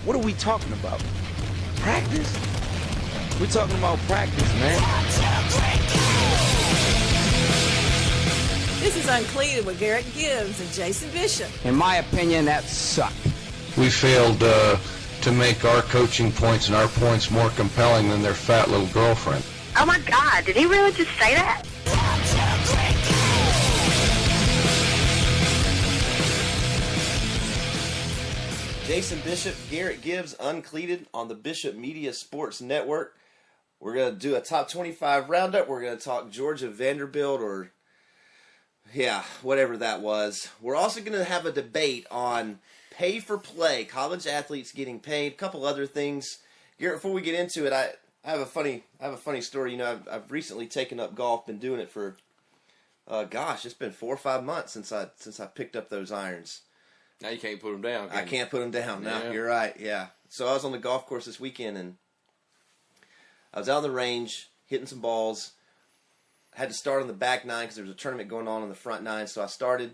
What are we talking about? Practice? We're talking about practice, man. This is UnCleated with Garrett, Gibbs, and Jason Bishop. In my opinion, that sucked. We failed to make our coaching points and our points more compelling than their fat little girlfriend. Oh my God, did he really just say that? Jason Bishop, Garrett Gibbs, UnCleated on the Bishop Media Sports Network. We're going to do a top 25 roundup. We're going to talk Georgia, Vanderbilt, or whatever that was. We're also going to have a debate on pay for play, college athletes getting paid, a couple other things. Garrett, before we get into it, I have a funny story. You know, I've recently taken up golf, been doing it for it's been 4 or 5 months since I picked up those irons. Now you can't put them down. I can't put them down. No, yeah. You're right. Yeah. So I was on the golf course this weekend, and I was out on the range hitting some balls. I had to start on the back nine because there was a tournament going on the front nine. So I started,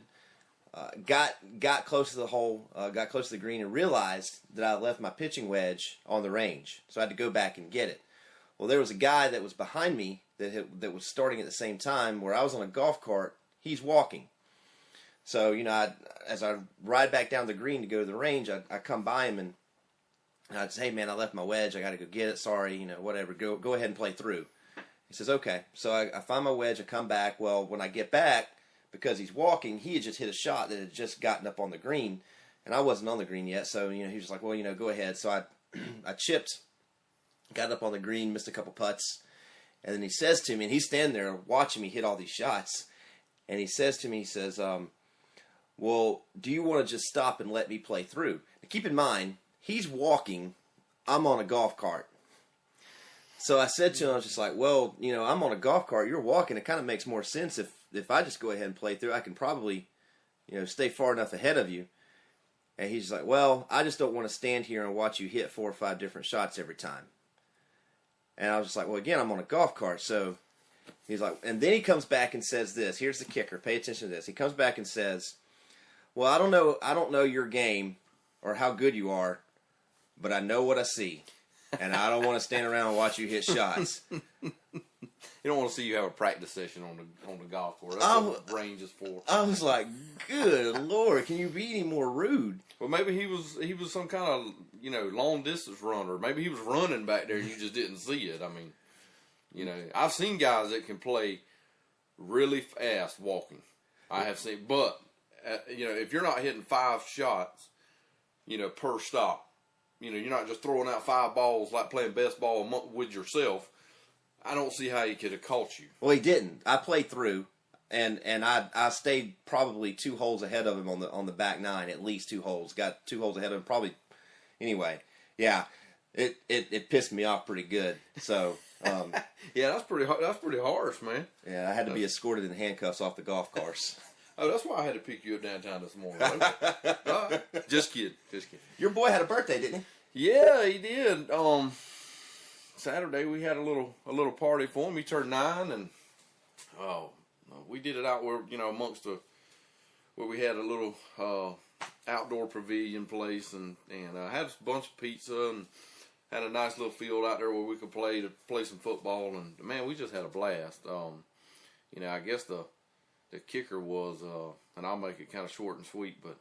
got close to the hole, got close to the green, and realized that I left my pitching wedge on the range. So I had to go back and get it. Well, there was a guy that was behind me that was starting at the same time where I was on a golf cart. He's walking. So, you know, as I ride back down the green to go to the range, I come by him and I'd say, hey, man, I left my wedge. I got to go get it. Sorry, you know, whatever. Go ahead and play through. He says, okay. So I find my wedge. I come back. Well, when I get back, because he's walking, he had just hit a shot that had just gotten up on the green, and I wasn't on the green yet. So, you know, he was like, well, you know, go ahead. So I chipped, got up on the green, missed a couple putts, and then he says to me, and he's standing there watching me hit all these shots, and he says to me, he says, well, do you want to just stop and let me play through? Now, keep in mind, he's walking, I'm on a golf cart. So I said to him, I was just like, well, you know, I'm on a golf cart, you're walking, it kind of makes more sense if I just go ahead and play through. I can probably, you know, stay far enough ahead of you. And he's like, well, I just don't want to stand here and watch you hit 4 or 5 different shots every time. And I was just like, well, again, I'm on a golf cart, so he's like, and then he comes back and says this, here's the kicker, pay attention to this. He comes back and says, well, I don't know your game or how good you are, but I know what I see, and I don't want to stand around and watch you hit shots. You don't want to see you have a practice session on the golf course. That's what the range is for. I was like, good Lord, can you be any more rude? Well, maybe he was some kind of, you know, long distance runner. Maybe he was running back there and you just didn't see it. I mean, you know, I've seen guys that can play really fast walking. I have seen, but you know, if you're not hitting 5 shots, you know, per stop, you know, you're not just throwing out 5 balls like playing best ball with yourself, I don't see how he could have caught you. Well, he didn't. I played through, and I stayed probably 2 holes ahead of him on the back nine, at least 2 holes. Got 2 holes ahead of him, probably. Anyway, yeah, it pissed me off pretty good. So. Yeah, that's pretty harsh, man. Yeah, I had to be escorted in handcuffs off the golf course. Oh, that's why I had to pick you up downtown this morning. Just kidding. Your boy had a birthday, didn't he? Yeah, he did. Saturday we had a little party for him. He turned 9, and we did it out where, you know, where we had a little outdoor pavilion place, and had a bunch of pizza and had a nice little field out there where we could play some football, and man, we just had a blast. You know, I guess the kicker was, and I'll make it kind of short and sweet, but,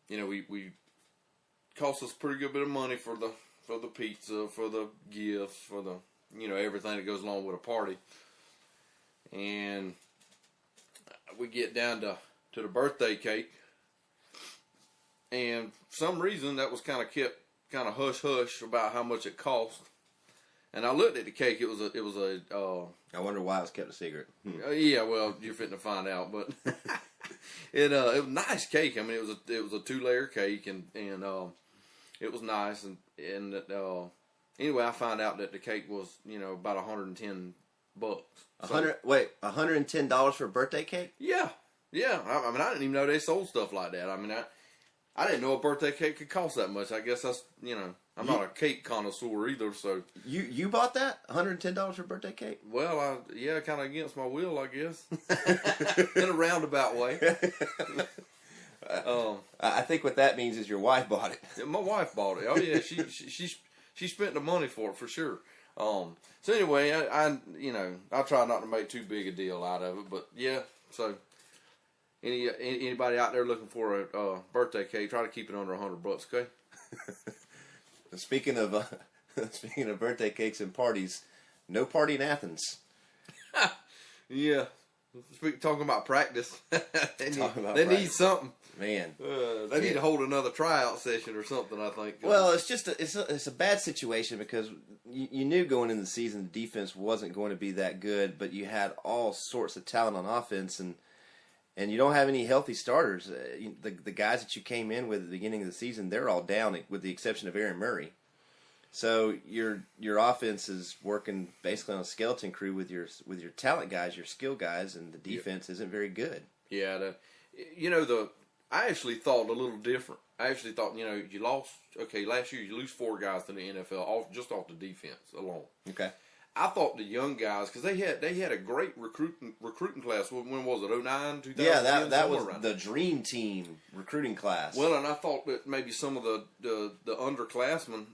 you know, we cost us a pretty good bit of money for the pizza, for the gifts, for the, you know, everything that goes along with a party. And we get down to the birthday cake, and for some reason that was kind of kept kind of hush about how much it cost. And I looked at the cake. It was a. I wonder why it was kept a secret. Yeah, well, you're fitting to find out, but it was a nice cake. I mean, it was a 2-layer cake, and it was nice. And anyway, I found out that the cake was, you know, about $110. $110 for a birthday cake? Yeah. I mean, I didn't even know they sold stuff like that. I mean, I didn't know a birthday cake could cost that much. I guess that's, you know, I'm not a cake connoisseur either, so. You bought that? $110 for a birthday cake? Well, kind of against my will, I guess. In a roundabout way. I think what that means is your wife bought it. My wife bought it. Oh yeah, she spent the money for it for sure. So anyway, I try not to make too big a deal out of it, but yeah. So anybody out there looking for a birthday cake, try to keep it under $100, okay? Speaking of birthday cakes and parties, no party in Athens. Yeah. Talking about practice. they need something. Man, they need to hold another tryout session or something, I think. Well, it's just it's a bad situation because you knew going into the season the defense wasn't going to be that good, but you had all sorts of talent on offense, and you don't have any healthy starters. The guys that you came in with at the beginning of the season, they're all down with the exception of Aaron Murray. So your offense is working basically on a skeleton crew with your talent guys, your skill guys, and the defense isn't very good. Yeah, I actually thought a little different. I actually thought, you lost. Okay, last year you lose 4 guys to the NFL just off the defense alone. Okay. I thought the young guys, because they had a great recruiting class. When was it? 09, 2010? Yeah, that was the dream team recruiting class. Well, and I thought that maybe some of the underclassmen,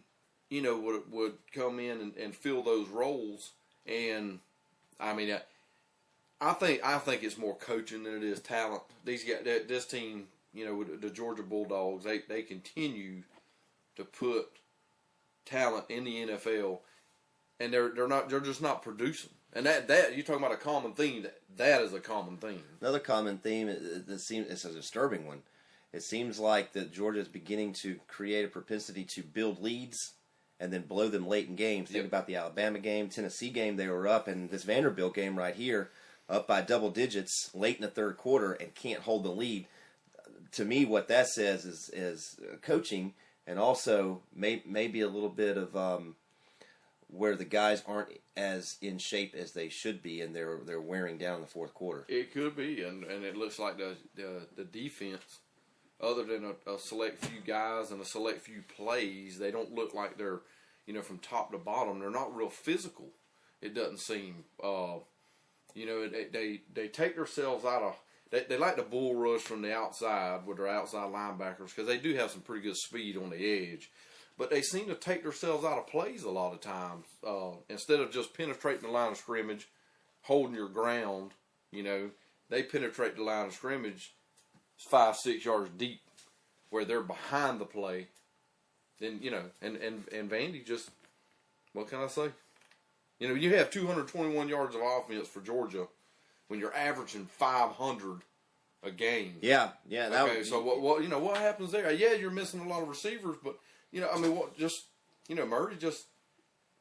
would come in and fill those roles. And I mean, I think it's more coaching than it is talent. These guys, this team, with the Georgia Bulldogs, they continue to put talent in the NFL, and they're just not producing. And that you're talking about a common theme. That is a common theme. Another common theme it's a disturbing one. It seems like that Georgia is beginning to create a propensity to build leads and then blow them late in games. Think about the Alabama game, Tennessee game. They were up, and this Vanderbilt game right here, up by double digits late in the third quarter and can't hold the lead. To me, what that says is coaching, and also maybe a little bit of where the guys aren't as in shape as they should be, and they're wearing down in the fourth quarter. It could be, and it looks like the defense, other than a select few guys and a select few plays, they don't look like they're, from top to bottom, they're not real physical. It doesn't seem. They take themselves out of. They like the bull rush from the outside with their outside linebackers because they do have some pretty good speed on the edge. But they seem to take themselves out of plays a lot of times. Instead of just penetrating the line of scrimmage, holding your ground, they penetrate the line of scrimmage 5-6 yards deep where they're behind the play. Then, and Vandy just, what can I say? You have 221 yards of offense for Georgia when you're averaging 500 a game. Yeah. Okay, so what happens there? Yeah, you're missing a lot of receivers, but Murray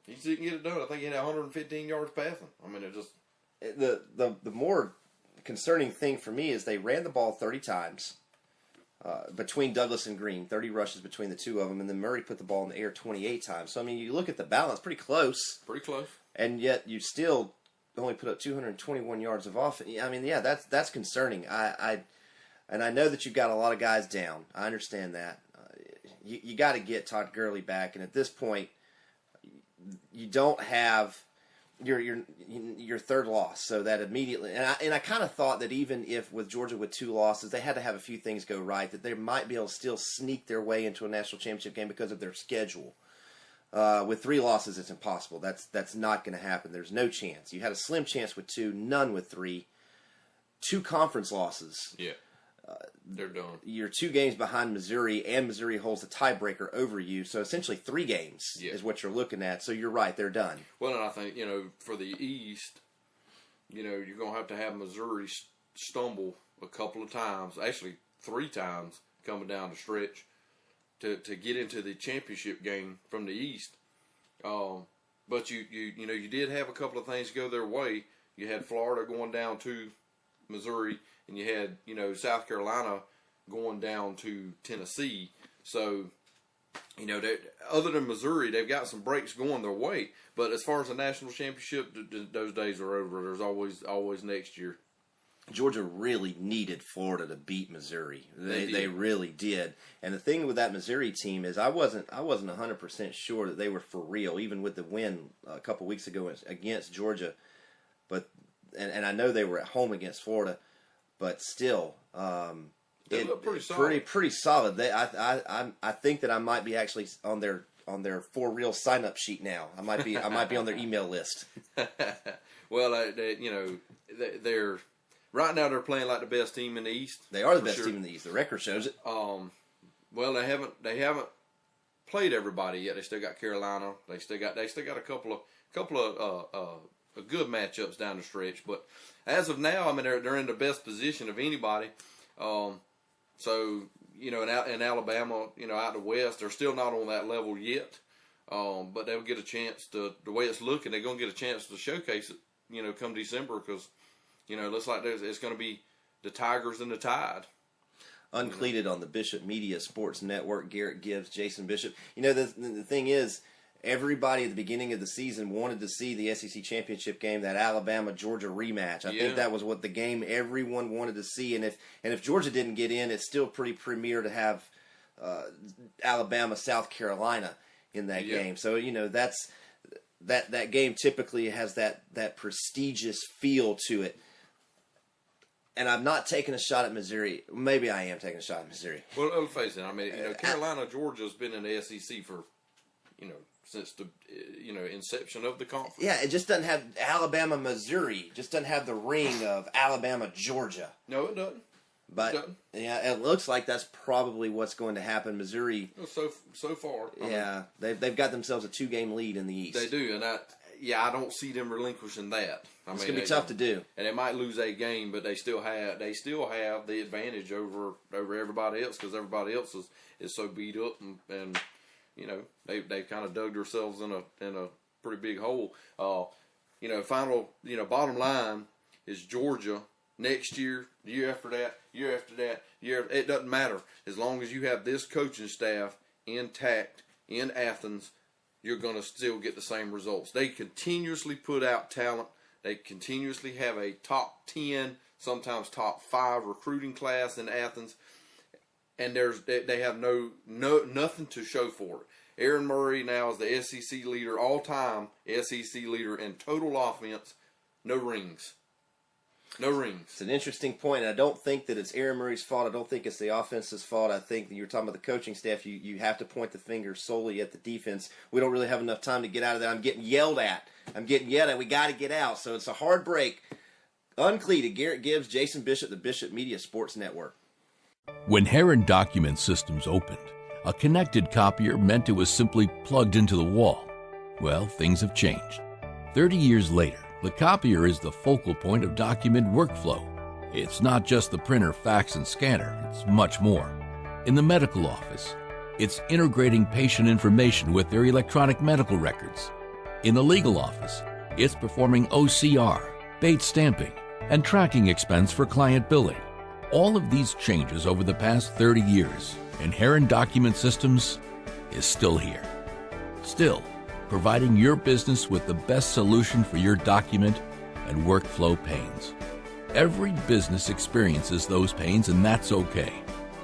he didn't get it done. I think he had 115 yards passing. I mean, it just the more concerning thing for me is they ran the ball 30 times between Douglas and Green, 30 rushes between the two of them, and then Murray put the ball in the air 28 times. So I mean, you look at the balance, pretty close. Pretty close. And yet you still only put up 221 yards of offense. I mean, yeah, that's concerning. I know that you've got a lot of guys down. I understand that. You got to get Todd Gurley back, and at this point, you don't have your third loss, so that immediately. And I kind of thought that even if with Georgia with 2 losses, they had to have a few things go right, that they might be able to still sneak their way into a national championship game because of their schedule. With 3 losses, it's impossible. That's not going to happen. There's no chance. You had a slim chance with 2, none with 3. 2 conference losses. Yeah. They're done. You're 2 games behind Missouri, and Missouri holds a tiebreaker over you. So essentially 3 games is what you're looking at. So you're right, they're done. Well, and I think, for the East, you're going to have Missouri stumble a couple of times, actually 3 times coming down the stretch to get into the championship game from the East. But you did have a couple of things go their way. You had Florida going down to Missouri, and you had, South Carolina going down to Tennessee. So, other than Missouri, they've got some breaks going their way. But as far as the national championship, those days are over. There's always next year. Georgia really needed Florida to beat Missouri. They really did. And the thing with that Missouri team is I wasn't 100% sure that they were for real, even with the win a couple weeks ago against Georgia. But and I know they were at home against Florida, but still, They look pretty solid. Pretty solid. I think that I might be actually on their For Real sign up sheet now. I might be on their email list. Well, they're right now they're playing like the best team in the East. They are the best team in the East. The record shows it. Well, they haven't played everybody yet. They still got Carolina. They still got a couple of good matchups down the stretch. But as of now, I mean they're in the best position of anybody. So in Alabama, out the West, they're still not on that level yet. But they'll get a chance to, the way it's looking, they're going to get a chance to showcase it, come December, because, it looks like it's going to be the Tigers and the Tide. UnCleated on the Bishop Media Sports Network. Garrett Gibbs, Jason Bishop. The thing is, everybody at the beginning of the season wanted to see the SEC championship game, that Alabama-Georgia rematch. I think that was what the game everyone wanted to see. And if Georgia didn't get in, it's still pretty premier to have Alabama-South Carolina in that game. So, that's that game typically has that prestigious feel to it. And I'm not taking a shot at Missouri. Maybe I am taking a shot at Missouri. Well, let's face it. I mean, Carolina, Georgia's been in the SEC for, since the, inception of the conference. Yeah, it just doesn't have Alabama, Missouri. Just doesn't have the ring of Alabama, Georgia. No, it doesn't. But yeah, it looks like that's probably what's going to happen. Missouri. So far. They've got themselves a 2-game lead in the East. They do, and I don't see them relinquishing that. It's going to be tough to do. And they might lose a game, but they still have the advantage over everybody else, because everybody else is so beat up and they've kind of dug themselves in a pretty big hole. Bottom line is Georgia next year, the year after that, it doesn't matter. As long as you have this coaching staff intact in Athens, you're going to still get the same results. They continuously put out talent. They continuously have a top 10, sometimes top 5 recruiting class in Athens, and they have nothing to show for it. Aaron Murray now is the SEC leader, all-time SEC leader in total offense. No rings. No rings. It's an interesting point, and I don't think that it's Aaron Murray's fault. I don't think it's the offense's fault. I think that you're talking about the coaching staff. You have to point the finger solely at the defense. We don't really have enough time to get out of that. I'm getting yelled at. We got to get out. So it's a hard break. UnCleated, Garrett Gibbs, Jason Bishop, the Bishop Media Sports Network. When Heron Document Systems opened, a connected copier meant it was simply plugged into the wall. Well, things have changed. 30 years later, the copier is the focal point of document workflow. It's not just the printer, fax, and scanner. It's much more. In the medical office, it's integrating patient information with their electronic medical records. In the legal office, it's performing OCR, Bates stamping, and tracking expense for client billing. All of these changes over the past 30 years, and Heron Document Systems is still here. Still, providing your business with the best solution for your document and workflow pains. Every business experiences those pains, and that's okay.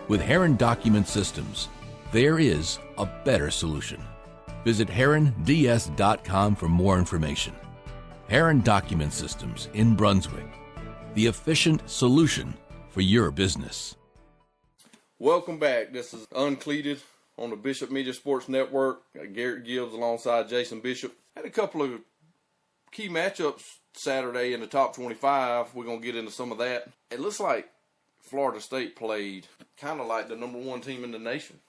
With Heron Document Systems, there is a better solution. Visit HeronDS.com for more information. Heron Document Systems in Brunswick, the efficient solution for your business. Welcome back. This is UnCleated on the Bishop Media Sports Network. Garrett Gibbs alongside Jason Bishop. Had a couple of key matchups Saturday in the top 25. We're going to get into some of that. It looks like Florida State played kind of like the number 1 team in the nation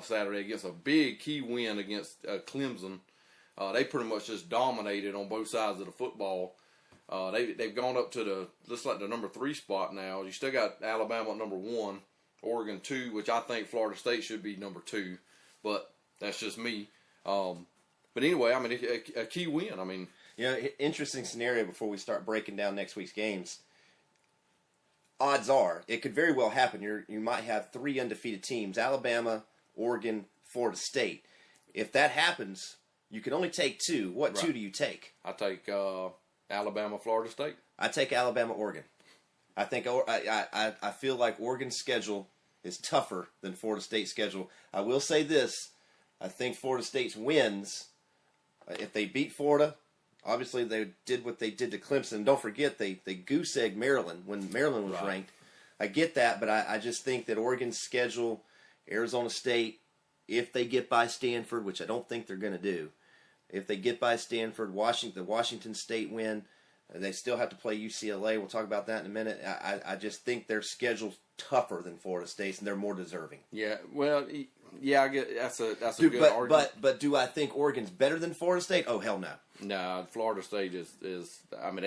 Saturday against a big key win against Clemson. They pretty much just dominated on both sides of the football. They've gone up to looks like the number 3 spot now. You still got Alabama at number 1. Oregon 2, which I think Florida State should be number 2, but that's just me. But anyway, I mean, a key win. I mean, interesting scenario before we start breaking down next week's games. Odds are it could very well happen. You might have 3 undefeated teams: Alabama, Oregon, Florida State. If that happens, you can only take 2. What 2 do you take? I take Alabama, Florida State. I take Alabama, Oregon. I think I feel like Oregon's schedule is tougher than Florida State's schedule. I will say this. I think Florida State's wins, if they beat Florida, obviously they did what they did to Clemson. Don't forget, they goose-egged Maryland when Maryland was ranked. I get that, but I just think that Oregon's schedule, Arizona State, if they get by Stanford, which I don't think they're going to do, if they get by Stanford, the Washington State win, they still have to play UCLA. We'll talk about that in a minute. I just think their schedule's tougher than Florida State's, and they're more deserving. Yeah, well, yeah, I get that's a good argument. But do I think Oregon's better than Florida State? Oh, hell no. No, Florida State is. I mean,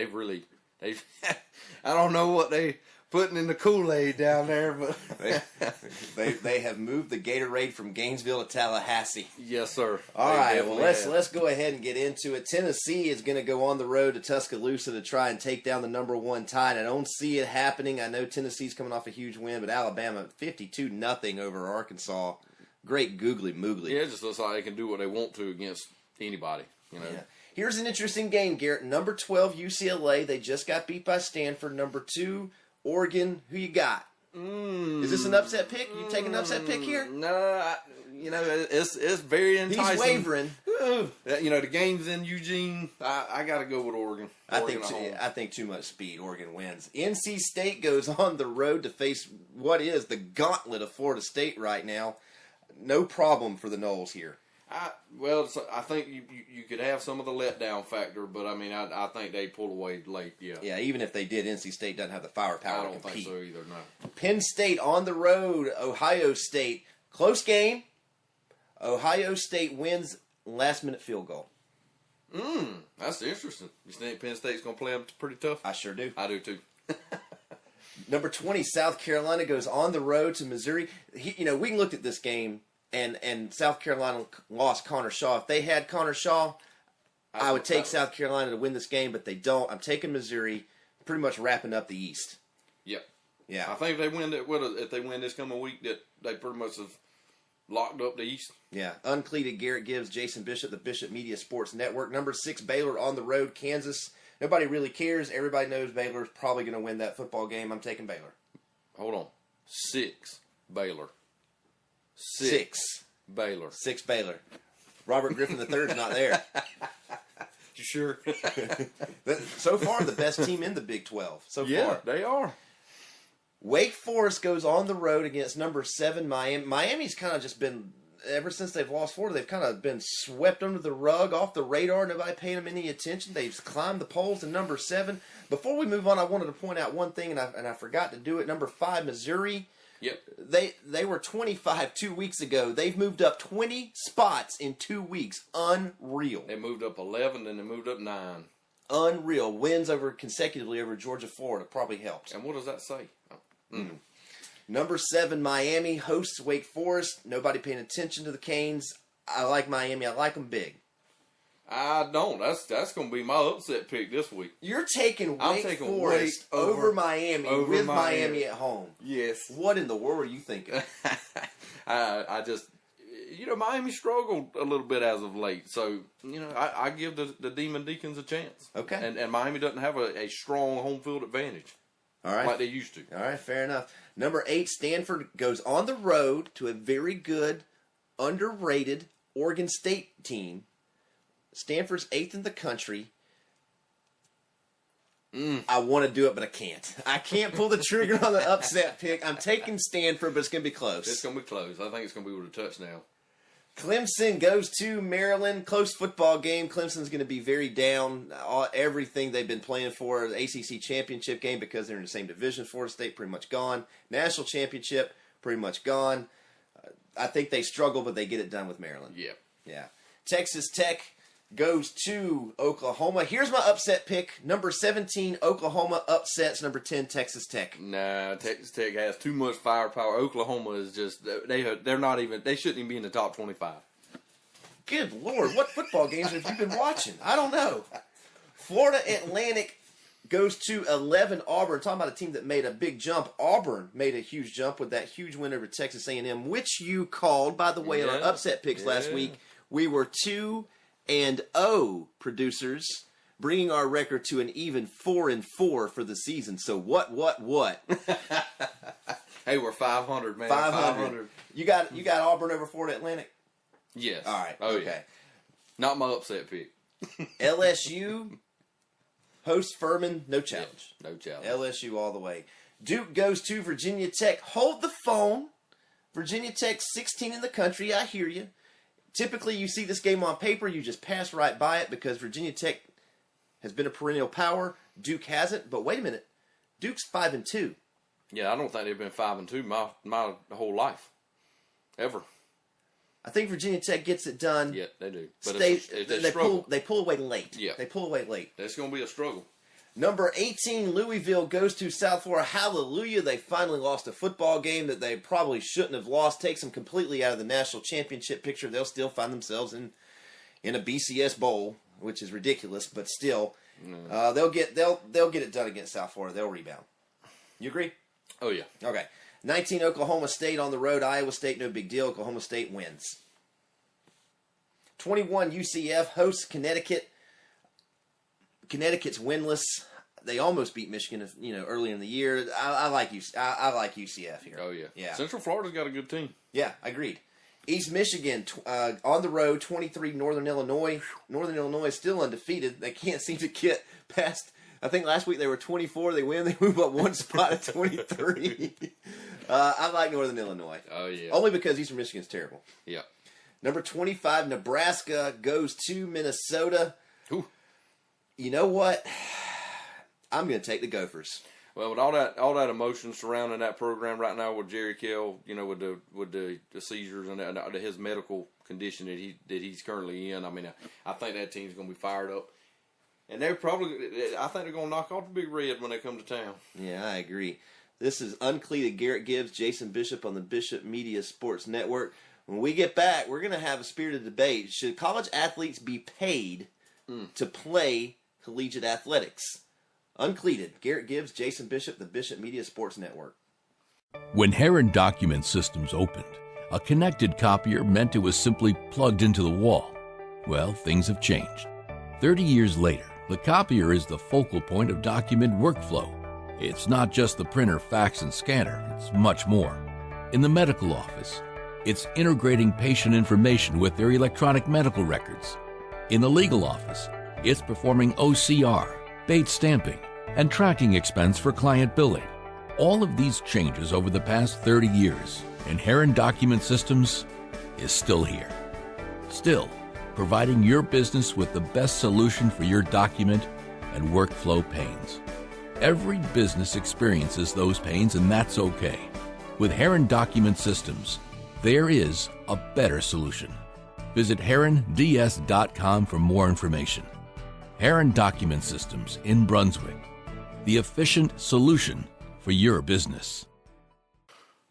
they've. I don't know what they putting in the Kool-Aid down there, but they have moved the Gatorade from Gainesville to Tallahassee. Yes, sir. All right, well let's go ahead and get into it. Tennessee is going to go on the road to Tuscaloosa to try and take down the #1 Tide. I don't see it happening. I know Tennessee's coming off a huge win, but Alabama 52-0 over Arkansas. Great googly moogly. Yeah, it just looks like they can do what they want to against anybody. You know. Yeah. Here's an interesting game, Garrett. Number 12 UCLA. They just got beat by Stanford. Number 2 Oregon. Who you got? Is this an upset pick? You take an upset pick here? No, it's very enticing. He's wavering. You know, the game's in Eugene. I got to go with Oregon. I think too much speed. Oregon wins. NC State goes on the road to face what is the gauntlet of Florida State right now. No problem for the Noles here. I think you could have some of the letdown factor, but I mean, I think they pull away late. Yeah. Yeah. Even if they did, NC State doesn't have the firepower to compete. I don't think so either. No. Penn State on the road. Ohio State, close game. Ohio State wins last-minute field goal. That's interesting. You think Penn State's going to play them pretty tough? I sure do. I do too. Number 20, South Carolina goes on the road to Missouri. We looked at this game, and South Carolina lost Connor Shaw. If they had Connor Shaw, I would take South Carolina to win this game, but they don't. I'm taking Missouri, pretty much wrapping up the East. Yep. Yeah. I think if they win this coming week, that they pretty much have locked up the East. Yeah. UnCleated Garrett Gibbs, Jason Bishop, the Bishop Media Sports Network. Number 6, Baylor on the road, Kansas. Nobody really cares. Everybody knows Baylor's probably going to win that football game. I'm taking Baylor. Hold on. 6 Baylor. 6 Baylor. 6 Baylor. Robert Griffin III is not there. You sure? So far, the best team in the Big 12. Yeah, they are. Wake Forest goes on the road against number 7 Miami. Miami's kind of just been, ever since they've lost Florida, they've kind of been swept under the rug, off the radar. Nobody paying them any attention. They've climbed the polls to number 7. Before we move on, I wanted to point out one thing, and I forgot to do it. Number 5, Missouri. Yep. They were 25 2 weeks ago. They've moved up 20 spots in 2 weeks. Unreal. They moved up 11, then they moved up 9. Unreal. Wins consecutively over Georgia, Florida probably helped. And what does that say? Number 7, Miami hosts Wake Forest. Nobody paying attention to the Canes. I like Miami. I like them big. I don't. That's going to be my upset pick this week. You're taking Wake Forest over Miami with Miami at home. Yes. What in the world are you thinking? I just, Miami struggled a little bit as of late. So, I give the Demon Deacons a chance. Okay. And Miami doesn't have a strong home field advantage. All right. Like they used to. All right, fair enough. Number 8, Stanford goes on the road to a very good, underrated Oregon State team. Stanford's 8th in the country. I want to do it, but I can't. I can't pull the trigger on the upset pick. I'm taking Stanford, but it's going to be close. It's going to be close. I think it's going to be with a touchdown. Clemson goes to Maryland. Close football game. Clemson's going to be very down. Everything they've been playing for, the ACC championship game, because they're in the same division. Florida State pretty much gone. National championship pretty much gone. I think they struggle, but they get it done with Maryland. Yeah. Texas Tech goes to Oklahoma. Here's my upset pick. Number 17, Oklahoma upsets number 10, Texas Tech. Nah, Texas Tech has too much firepower. Oklahoma is just, they're not even, they shouldn't even be in the top 25. Good Lord, what football games have you been watching? I don't know. Florida Atlantic goes to 11 Auburn. Talking about a team that made a big jump. Auburn made a huge jump with that huge win over Texas A&M, which you called, by the way, in our upset picks last week. We were 2-0 producers, bringing our record to an even 4-4 for the season. So what? Hey, we're 500, man. 500. You got Auburn over Florida Atlantic? Yes. All right. Oh, okay. Yeah. Not my upset pick. LSU hosts Furman, no challenge. No challenge. LSU all the way. Duke goes to Virginia Tech. Hold the phone. Virginia Tech 16 in the country. I hear you. Typically, you see this game on paper, you just pass right by it because Virginia Tech has been a perennial power. Duke hasn't. But wait a minute. Duke's 5-2. Yeah, I don't think they've been 5-2 my whole life, ever. I think Virginia Tech gets it done. Yeah, they do. But they pull away late. Yeah. They pull away late. It's going to be a struggle. Number 18, Louisville goes to South Florida. Hallelujah. They finally lost a football game that they probably shouldn't have lost. Takes them completely out of the national championship picture. They'll still find themselves in a BCS bowl, which is ridiculous, but still, they'll get it done against South Florida. They'll rebound. You agree? Oh, yeah. Okay. 19, Oklahoma State on the road. Iowa State, no big deal. Oklahoma State wins. 21, UCF hosts Connecticut. Connecticut's winless. They almost beat Michigan, earlier in the year. I like UCF here. Oh, yeah. Yeah. Central Florida's got a good team. Yeah, agreed. East Michigan on the road, 23, Northern Illinois. Northern Illinois is still undefeated. They can't seem to get past. I think last week they were 24. They win. They move up one spot at 23. I like Northern Illinois. Oh, yeah. Only because Eastern Michigan's terrible. Yeah. Number 25, Nebraska goes to Minnesota. Ooh. You know what? I'm going to take the Gophers. Well, with all that emotion surrounding that program right now with Jerry Kell, with the seizures and his medical condition that he's currently in, I mean, I think that team's going to be fired up, and I think they're going to knock off the Big Red when they come to town. Yeah, I agree. This is Uncleated. Garrett Gibbs, Jason Bishop on the Bishop Media Sports Network. When we get back, we're going to have a spirited debate. Should college athletes be paid to play collegiate athletics? Uncleated. Garrett Gibbs, Jason Bishop, the Bishop Media Sports Network. When Heron Document Systems opened, a connected copier meant it was simply plugged into the wall. Well, things have changed. 30 years later, the copier is the focal point of document workflow. It's not just the printer, fax, and scanner. It's much more. In the medical office, it's integrating patient information with their electronic medical records. In the legal office, it's performing OCR, Bates stamping, and tracking expense for client billing. All of these changes over the past 30 years, and Heron Document Systems is still here. Still, providing your business with the best solution for your document and workflow pains. Every business experiences those pains, and that's okay. With Heron Document Systems, there is a better solution. Visit heronds.com for more information. Heron Document Systems in Brunswick, the efficient solution for your business.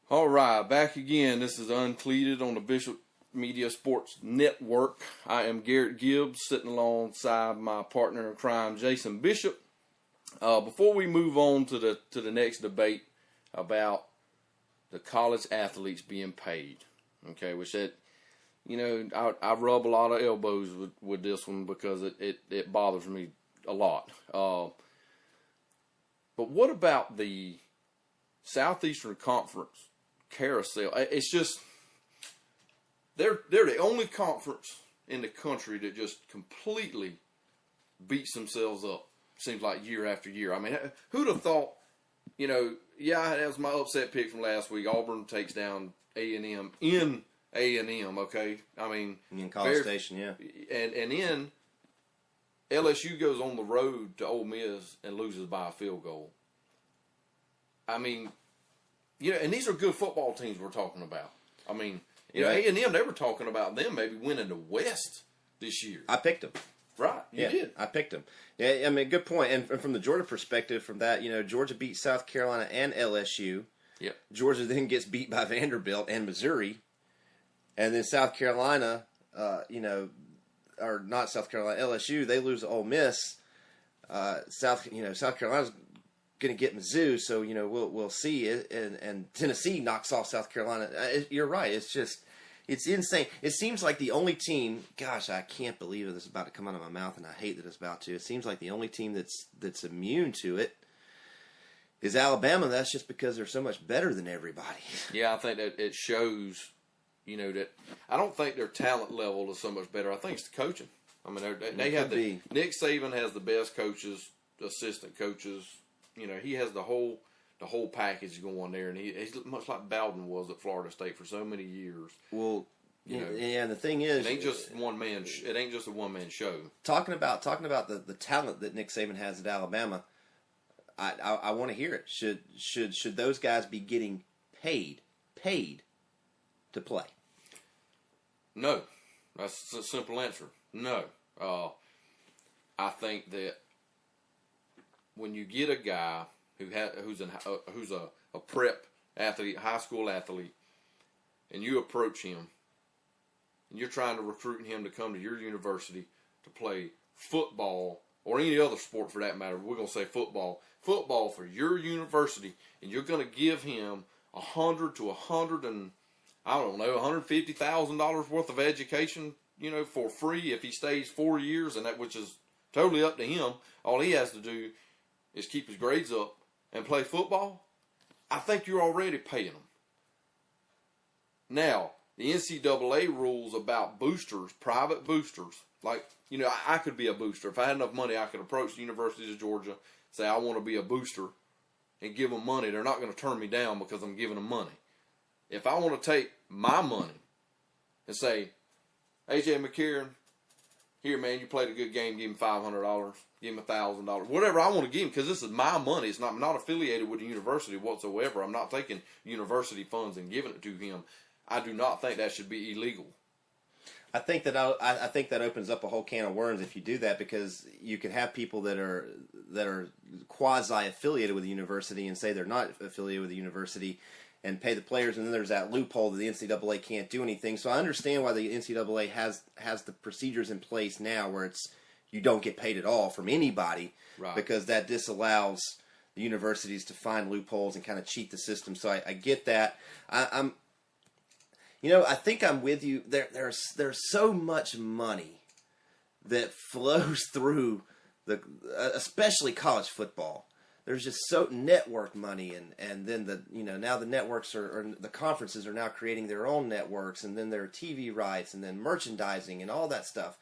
All right, back again. This is Uncleated on the Bishop Media Sports Network. I am Garrett Gibbs, sitting alongside my partner in crime, Jason Bishop. Before we move on to the next debate about the college athletes being paid, okay, which that, I rub a lot of elbows with this one because it bothers me a lot. But what about the Southeastern Conference carousel? It's just they're the only conference in the country that just completely beats themselves up. Seems like year after year. I mean, who'd have thought? Yeah, that was my upset pick from last week. Auburn takes down A&M in A&M. Okay, I mean in College Station, yeah, and then LSU goes on the road to Ole Miss and loses by a field goal. I mean, and these are good football teams we're talking about. I mean, A&M, they were talking about them maybe winning the West this year. I picked them. Right, you did. I picked them. Yeah, I mean, good point. And from the Georgia perspective, from that, Georgia beat South Carolina and LSU. Yep. Georgia then gets beat by Vanderbilt and Missouri. And then South Carolina, or not South Carolina, LSU, they lose to Ole Miss. South Carolina's going to get Mizzou, so we'll see. And Tennessee knocks off South Carolina. You're right. It's insane. It seems like the only team. Gosh, I can't believe this is about to come out of my mouth, and I hate that it's about to. It seems like the only team that's immune to it is Alabama. That's just because they're so much better than everybody. Yeah, I think that it shows. That I don't think their talent level is so much better. I think it's the coaching. I mean, they have Nick Saban has the best coaches, assistant coaches. He has the whole the whole package going there, and he's much like Bowden was at Florida State for so many years. Well, You know, and the thing is, it ain't just one man. It ain't just a one man show. Talking about the talent that Nick Saban has at Alabama, I want to hear it. Should those guys be getting paid to play? No, that's a simple answer. No, I think that when you get a guy who's a prep athlete, high school athlete, and you approach him, and you're trying to recruit him to come to your university to play football or any other sport for that matter, we're going to say football for your university, and you're going to give him $100 to $150,000 worth of education, for free if he stays 4 years, and which is totally up to him. All he has to do is keep his grades up and play football. I think you're already paying him. Now, the NCAA rules about boosters, private boosters, like, I could be a booster. If I had enough money, I could approach the University of Georgia, say I want to be a booster, and give them money. They're not going to turn me down because I'm giving them money. If I want to take my money and say, A.J. McCarron, here, man, you played a good game, give him $500, give him $1,000, whatever I want to give him, because this is my money. I'm not affiliated with the university whatsoever. I'm not taking university funds and giving it to him. I do not think that should be illegal. I think that opens up a whole can of worms if you do that, because you could have people that are quasi affiliated with the university and say they're not affiliated with the university and pay the players, and then there's that loophole that the NCAA can't do anything. So I understand why the NCAA has the procedures in place now where you don't get paid at all from anybody, right, because that disallows the universities to find loopholes and kind of cheat the system. So I get that. I think I'm with you. There's so much money that flows through especially college football. There's just so network money, and then now the networks or the conferences are now creating their own networks, and then there are TV rights, and then merchandising and all that stuff.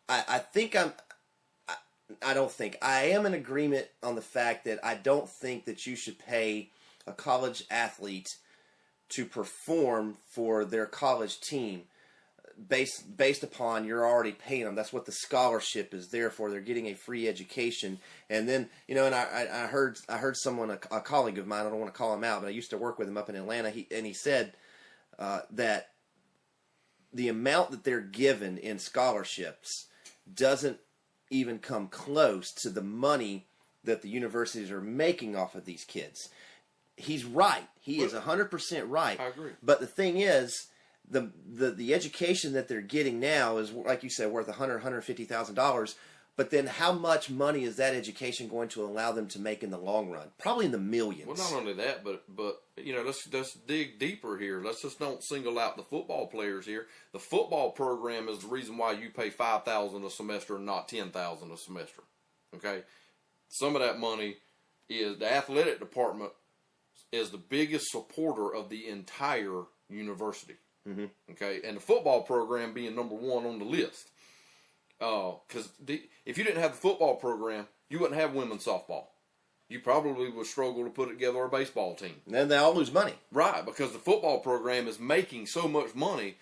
I am in agreement on the fact that I don't think that you should pay a college athlete to perform for their college team based upon you're already paying them. That's what the scholarship is there for. They're getting a free education. And then, and I heard someone, a colleague of mine, I don't want to call him out, but I used to work with him up in Atlanta, he said that the amount that they're given in scholarships doesn't even come close to the money that the universities are making off of these kids. He's right. He is 100% right. I agree. But the thing is, the education that they're getting now is, like you said, worth $150,000. But then how much money is that education going to allow them to make in the long run? Probably in the millions. Well, not only that, but let's dig deeper here. Let's just don't single out the football players here. The football program is the reason why you pay $5,000 a semester and not $10,000 a semester. Okay, some of that money is the athletic department is the biggest supporter of the entire university. Mm-hmm. Okay, and the football program being number one on the list. Because if you didn't have the football program, you wouldn't have women's softball. You probably would struggle to put together a baseball team. And then they all lose money. Right, because the football program is making so much money,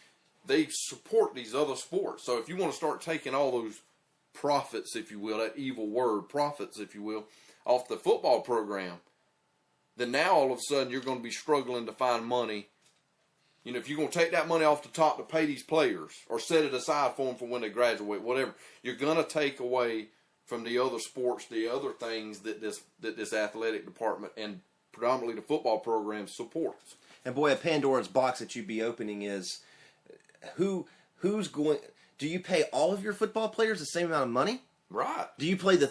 they support these other sports. So if you want to start taking all those profits, if you will, that evil word, profits, if you will, off the football program, then now all of a sudden you're going to be struggling to find money. If you're going to take that money off the top to pay these players or set it aside for them for when they graduate, whatever, you're going to take away from the other sports, the other things that this athletic department and predominantly the football program supports. And boy, a Pandora's box that you'd be opening is who's going. Do you pay all of your football players the same amount of money? Right. Do you pay the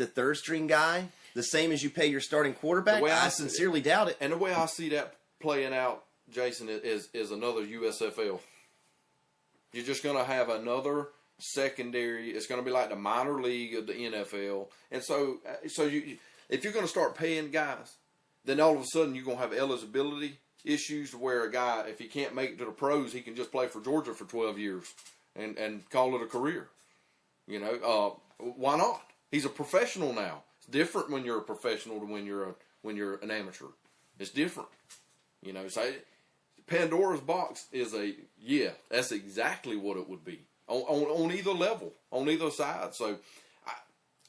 third string guy the same as you pay your starting quarterback? I sincerely doubt it. And the way I see that playing out, Jason, is another USFL. You're just going to have another secondary. It's going to be like the minor league of the NFL. And so if you're going to start paying guys, then all of a sudden you're going to have eligibility issues where a guy, if he can't make it to the pros, he can just play for Georgia for 12 years and call it a career. Why not? He's a professional now. It's different when you're a professional to when you're when you're an amateur. It's different. You know, so Pandora's box is that's exactly what it would be on either level, on either side. So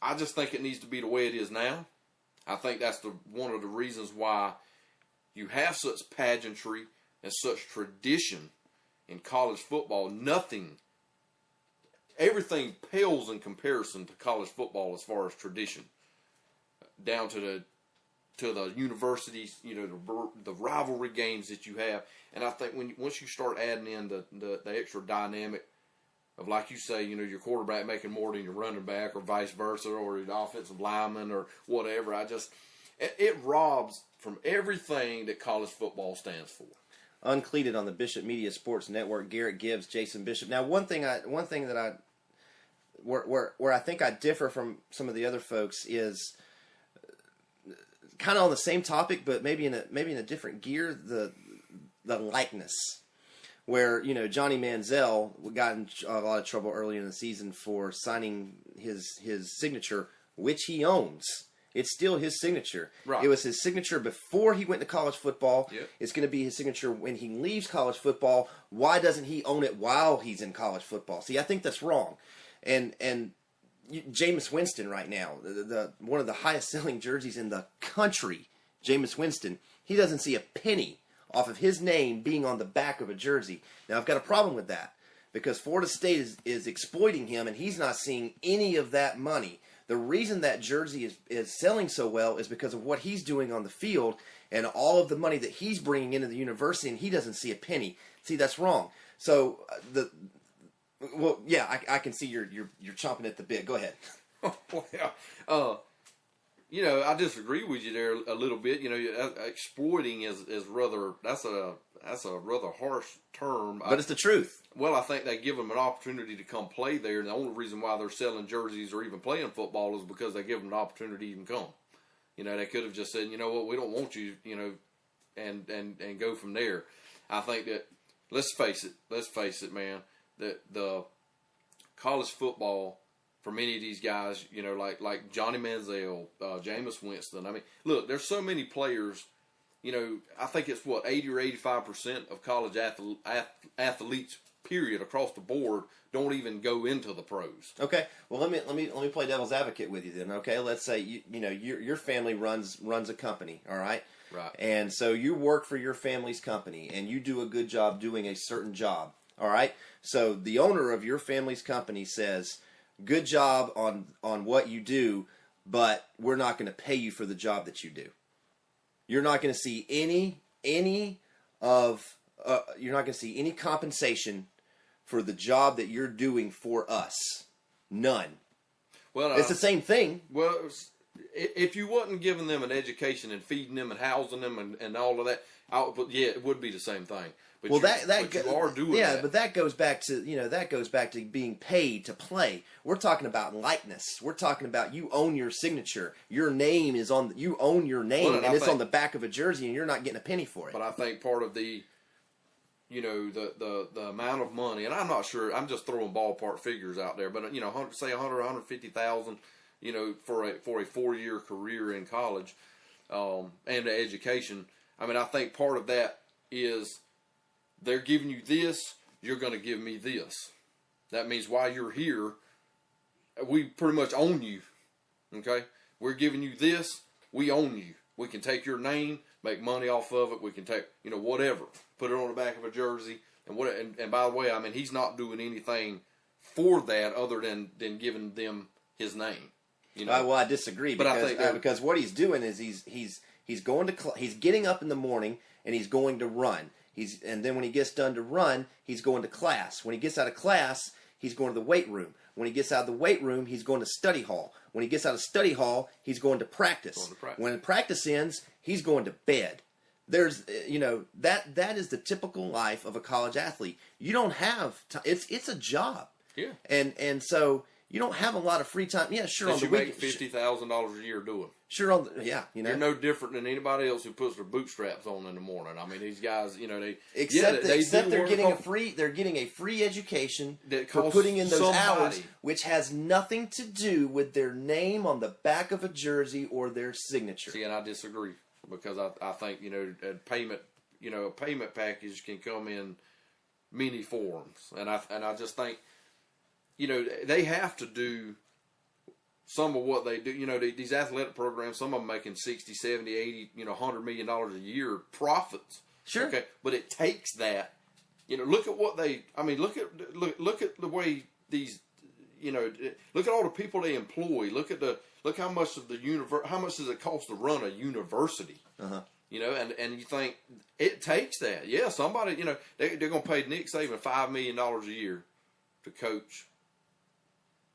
I just think it needs to be the way it is now. I think that's one of the reasons why you have such pageantry and such tradition in college football. Everything pales in comparison to college football as far as tradition, down to the universities, you know, the rivalry games that you have. And I think once you start adding in the extra dynamic of, like you say, you know, your quarterback making more than your running back, or vice versa, or your offensive lineman, or whatever, it robs from everything that college football stands for. UnCleated on the Bishop Media Sports Network. Garrett Gibbs, Jason Bishop. Now, one thing that where I think I differ from some of the other folks is kind of on the same topic, but maybe in a different gear. The likeness, where, you know, Johnny Manziel got in a lot of trouble early in the season for signing his signature, which he owns. It's still his signature. Right. It was his signature before he went to college football. Yep. It's going to be his signature when he leaves college football. Why doesn't he own it while he's in college football? See, I think that's wrong. And Jameis Winston right now, the one of the highest selling jerseys in the country, Jameis Winston, he doesn't see a penny off of his name being on the back of a jersey. Now, I've got a problem with that, because Florida State is exploiting him, and he's not seeing any of that money. The reason that jersey is selling so well is because of what he's doing on the field and all of the money that he's bringing into the university, and he doesn't see a penny. See, that's wrong. So, I can see you're chomping at the bit. Go ahead. Well, you know, I disagree with you there a little bit. You know, exploiting is rather, that's a rather harsh term. But it's the truth. Well, I think they give them an opportunity to come play there, and the only reason why they're selling jerseys or even playing football is because they give them an opportunity to even come. You know, they could have just said, you know what, we don't want you, you know, and go from there. I think that, let's face it, man, that the college football, for many of these guys, you know, like Johnny Manziel, Jameis Winston. I mean, look, there's so many players. You know, I think it's 80 or 85% of college athletes, period, across the board, don't even go into the pros. Okay, well let me play devil's advocate with you then. Okay, let's say your family runs a company, all right? Right. And so you work for your family's company, and you do a good job doing a certain job, all right? So the owner of your family's company says, good job on what you do, but we're not going to pay you for the job that you do. You're not going to see any compensation for the job that you're doing for us. None. Well, it's the same thing. Well, if you wasn't giving them an education and feeding them and housing them and all of that, it would be the same thing. But Well, you are doing that. But that goes back to being paid to play. We're talking about likeness. We're talking about you own your signature. Your name is on. You own your name, and it's on the back of a jersey, and you're not getting a penny for it. But I think part of the, you know, the amount of money, and I'm not sure. I'm just throwing ballpark figures out there, but you know, say 150,000, you know, for a 4-year career in college, and the education. I mean, I think part of that is, they're giving you this, you're going to give me this. That means while you're here, we pretty much own you. Okay? We're giving you this, we own you. We can take your name, make money off of it. We can take, you know, whatever, put it on the back of a jersey. And by the way, I mean, he's not doing anything for that other than giving them his name. You know? Well, I disagree, but because, I think because what he's doing is he's going to he's getting up in the morning and he's going to run. And then when he gets done to run, he's going to class. When he gets out of class, he's going to the weight room. When he gets out of the weight room, he's going to study hall. When he gets out of study hall, he's going to practice. When practice ends, he's going to bed. There's, you know, that is the typical life of a college athlete. You don't have time. It's a job. Yeah. And so you don't have a lot of free time. Yeah, sure. That on the you weekend, make $50,000 a year doing. Sure, you know, you're no different than anybody else who puts their bootstraps on in the morning. I mean, these guys, you know, except they're getting a free education for putting in those hours, which has nothing to do with their name on the back of a jersey or their signature. See, and I disagree. because I think, a payment package can come in many forms. And I just think, they have to do some of what they do. These athletic programs, some of them making 60, 70, 80, $100 million a year profits. Sure. Okay. But it takes that, look at what look at the way these, look at all the people they employ. Look how much of how much does it cost to run a university? Uh-huh. And you think it takes that. Yeah, somebody, they're going to pay Nick Saban $5 million a year to coach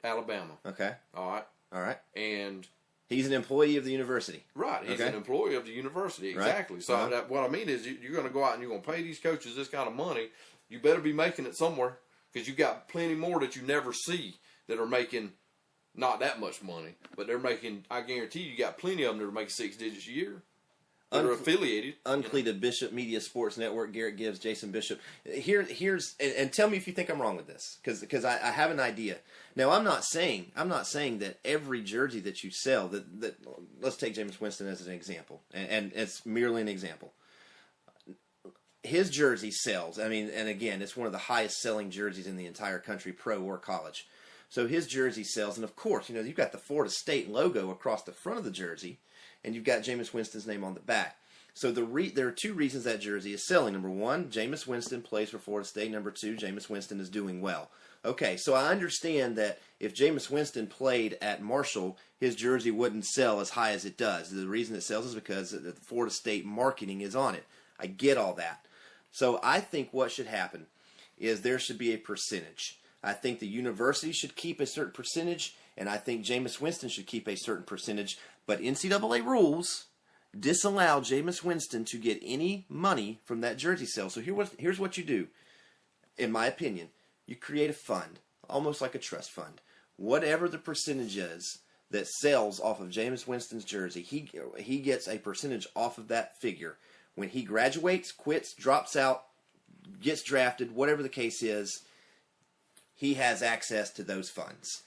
Alabama. Okay. All right. And he's an employee of the university. Right. He's an employee of the university. Exactly. Right. So what I mean is you're going to go out and you're going to pay these coaches this kind of money. You better be making it somewhere, because you got plenty more that you never see that are making not that much money, but they're making, I guarantee you got plenty of them that are making 6 digits a year. That are affiliated. UnCleated Bishop Media Sports Network, Garrett Gibbs, Jason Bishop. Here's and tell me if you think I'm wrong with this, because I have an idea. Now I'm not saying that every jersey that you sell that let's take Jameis Winston as an example, and it's merely an example. His jersey sells. And again, it's one of the highest selling jerseys in the entire country, pro or college. So his jersey sells, and of course, you've got the Florida State logo across the front of the jersey, and you've got Jameis Winston's name on the back. So there are two reasons that jersey is selling. Number one, Jameis Winston plays for Florida State. Number two, Jameis Winston is doing well. Okay, so I understand that if Jameis Winston played at Marshall, his jersey wouldn't sell as high as it does. The reason it sells is because the Florida State marketing is on it. I get all that. So I think what should happen is there should be a percentage. I think the university should keep a certain percentage, and I think Jameis Winston should keep a certain percentage. But NCAA rules disallow Jameis Winston to get any money from that jersey sale. So here's what you do, in my opinion. You create a fund, almost like a trust fund. Whatever the percentage is that sells off of Jameis Winston's jersey, he gets a percentage off of that figure. When he graduates, quits, drops out, gets drafted, whatever the case is, he has access to those funds.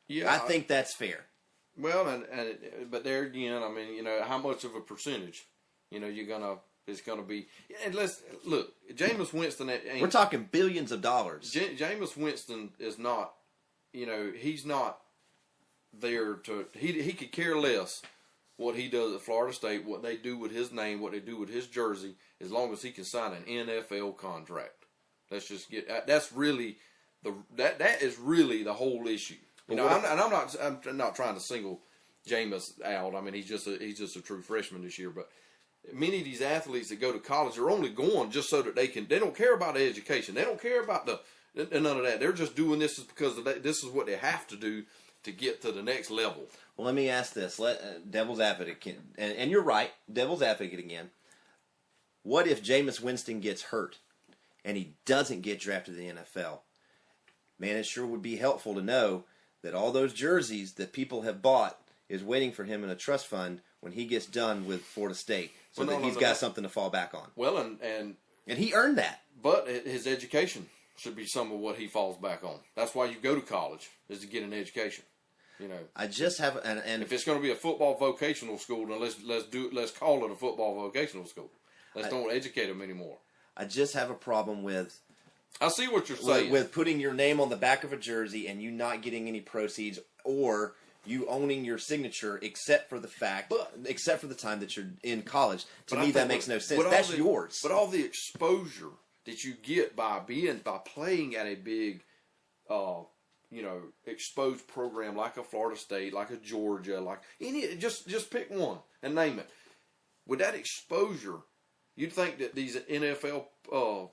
Yeah, I think that's fair. Well, but there again, how much of a percentage? It's gonna be. And let's look, Jameis Winston. We're talking billions of dollars. Jameis Winston is not. He's not there to. He could care less what he does at Florida State, what they do with his name, what they do with his jersey, as long as he can sign an NFL contract. Let's just get. That's really that is really the whole issue. I'm not trying to single Jameis out. He's just a true freshman this year. But many of these athletes that go to college are only going just so that they don't care about the education. They don't care about none of that. They're just doing this because this is what they have to do to get to the next level. Well, let me ask this. Devil's advocate, and you're right, devil's advocate again. What if Jameis Winston gets hurt and he doesn't get drafted to the NFL? Man, it sure would be helpful to know that all those jerseys that people have bought is waiting for him in a trust fund when he gets done with Florida State, so that he's got something to fall back on. Well, and he earned that. But his education should be some of what he falls back on. That's why you go to college, is to get an education. I just have and if it's going to be a football vocational school, then let's call it a football vocational school. Don't educate them anymore. I just have a problem with. I see what you're saying. With putting your name on the back of a jersey and you not getting any proceeds, or you owning your signature, except for the time that you're in college. To me, that makes no sense. That's yours. But all the exposure that you get by playing at a big, exposed program like a Florida State, like a Georgia, like just pick one and name it. With that exposure, you'd think that these NFL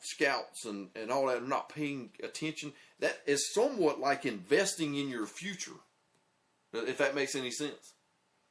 scouts and all that are not paying attention. That is somewhat like investing in your future, if that makes any sense.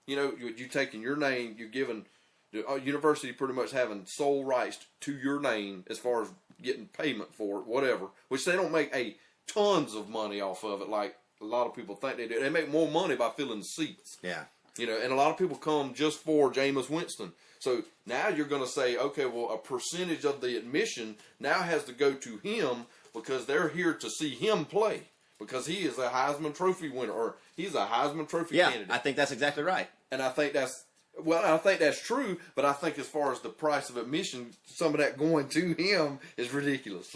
You're taking your name, you're giving the university pretty much having sole rights to your name as far as getting payment for it, whatever, which they don't make tons of money off of it like a lot of people think they do. They make more money by filling the seats. Yeah. And a lot of people come just for Jameis Winston. So now you're going to say, okay, well, a percentage of the admission now has to go to him because they're here to see him play because he is a Heisman Trophy winner or he's a Heisman Trophy candidate. I think that's exactly right. And I think that's Well, I think that's true, but I think as far as the price of admission, some of that going to him is ridiculous.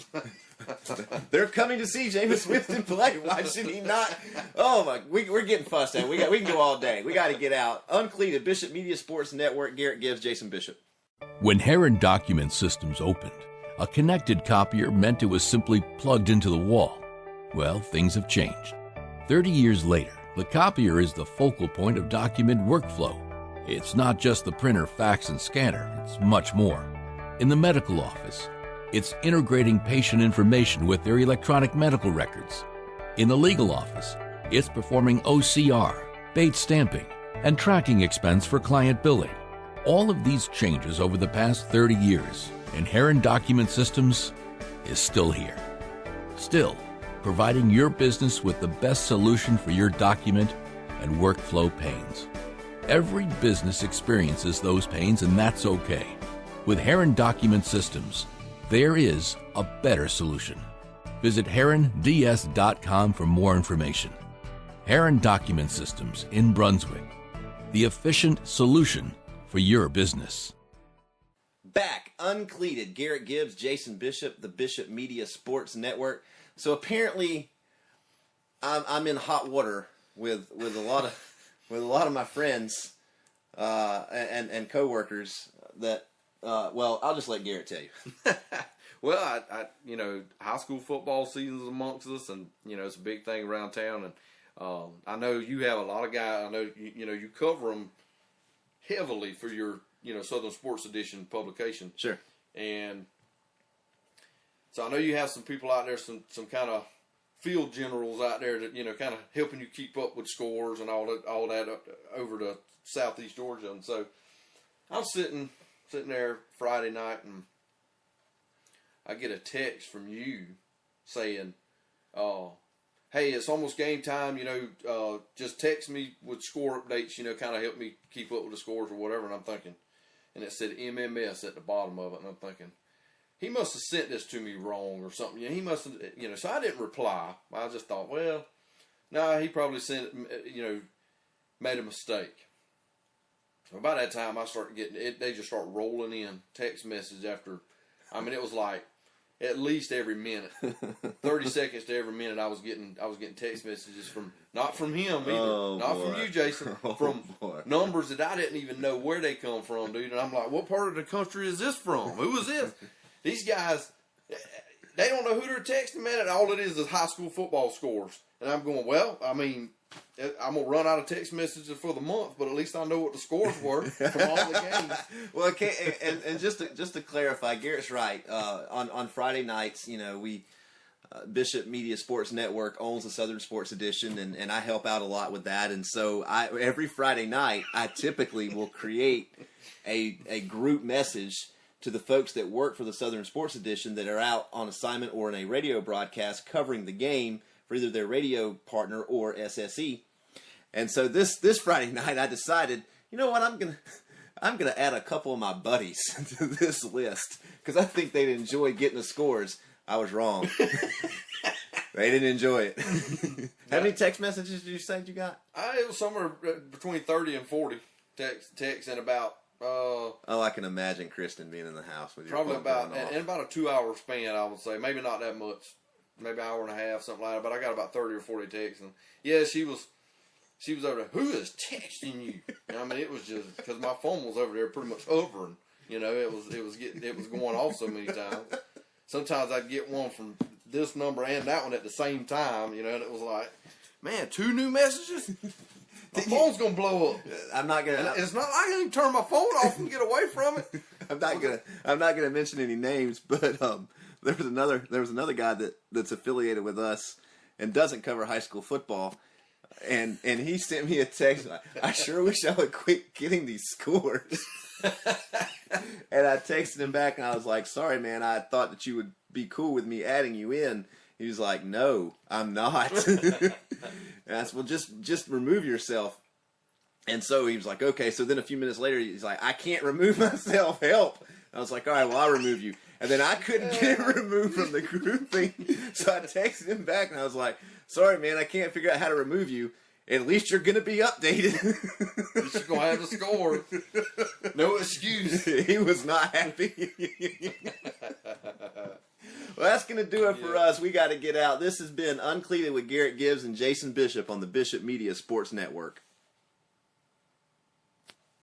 They're coming to see Jameis Winston play. Why should he not? Oh my, we're getting fussed at. We can go all day. We got to get out. UnCleated, Bishop Media Sports Network. Garrett Gibbs, Jason Bishop. When Heron Document Systems opened, a connected copier meant it was simply plugged into the wall. Well, things have changed. 30 years later, the copier is the focal point of document workflow. It's not just the printer, fax, and scanner. It's much more. In the medical office, it's integrating patient information with their electronic medical records. In the legal office, it's performing OCR, Bates stamping, and tracking expense for client billing. All of these changes over the past 30 years, and Heron Document Systems is still here. Still, providing your business with the best solution for your document and workflow pains. Every business experiences those pains, and that's okay. With Heron Document Systems, there is a better solution. Visit heronds.com for more information. Heron Document Systems in Brunswick, the efficient solution for your business. Back, UnCleated, Garrett Gibbs, Jason Bishop, the Bishop Media Sports Network. So apparently, I'm in hot water with a lot of my friends and coworkers that. Well, I'll just let Garrett tell you. Well, I high school football season's amongst us, and it's a big thing around town. And I know you have a lot of guys. I know you cover them heavily for your Southern Sports Edition publication. Sure. And so I know you have some people out there, some kind of field generals out there that kind of helping you keep up with scores and all that over to Southeast Georgia. And so I'm sitting there Friday night, and I get a text from you saying, hey, it's almost game time, just text me with score updates, kind of help me keep up with the scores or whatever. And I'm thinking, and it said MMS at the bottom of it, and I'm thinking, he must have sent this to me wrong or something. He must have, so I didn't reply. I just thought, well, no, he probably sent it, made a mistake. So by that time, I started getting it. They just start rolling in text message after. I mean, it was like at least every minute, 30 seconds to every minute. I was getting text messages not from him either, not from you, Jason, from numbers that I didn't even know where they come from, dude. And I'm like, what part of the country is this from? Who is this? These guys, they don't know who they're texting, man. And all it is high school football scores. And I'm going, well, I mean, I'm going to run out of text messages for the month, but at least I know what the scores were from all the games. Well, okay, and just to clarify, Garrett's right. On Friday nights, we Bishop Media Sports Network owns the Southern Sports Edition, and I help out a lot with that. And so every Friday night, I typically will create a group message to the folks that work for the Southern Sports Edition that are out on assignment or in a radio broadcast covering the game for either their radio partner or SSE. And so this Friday night, I decided, you know what, I'm gonna add a couple of my buddies to this list because I think they'd enjoy getting the scores. I was wrong. They didn't enjoy it. How many text messages did you say you got? It was somewhere between 30 and 40 texts and about. I can imagine Kristen being in the house with your probably about in about a 2-hour span. I would say maybe not that much, maybe an hour and a half, something like that. But I got about 30 or 40 texts, and yeah, she was over there. Who is texting you? And I mean, it was just because my phone was over there, pretty much hovering. It was going off so many times. Sometimes I'd get one from this number and that one at the same time. And it was like, man, 2 new messages. My phone's gonna blow up. I'm not gonna. It's not. I can turn my phone off and get away from it. I'm not gonna mention any names, but there was another guy that's affiliated with us and doesn't cover high school football, and he sent me a text. I sure wish I would quit getting these scores. And I texted him back, and I was like, "Sorry, man. I thought that you would be cool with me adding you in." He was like, "No, I'm not." And I said, well, just remove yourself. And so he was like, okay. So then a few minutes later, he's like, I can't remove myself. Help. I was like, all right, well, I'll remove you. And then I couldn't get removed from the group thing. So I texted him back, and I was like, sorry, man, I can't figure out how to remove you. At least you're going to be updated. You're going to have the score. No excuse. He was not happy. Well, that's going to do it for us. We got to get out. This has been Uncleated with Garrett Gibbs and Jason Bishop on the Bishop Media Sports Network.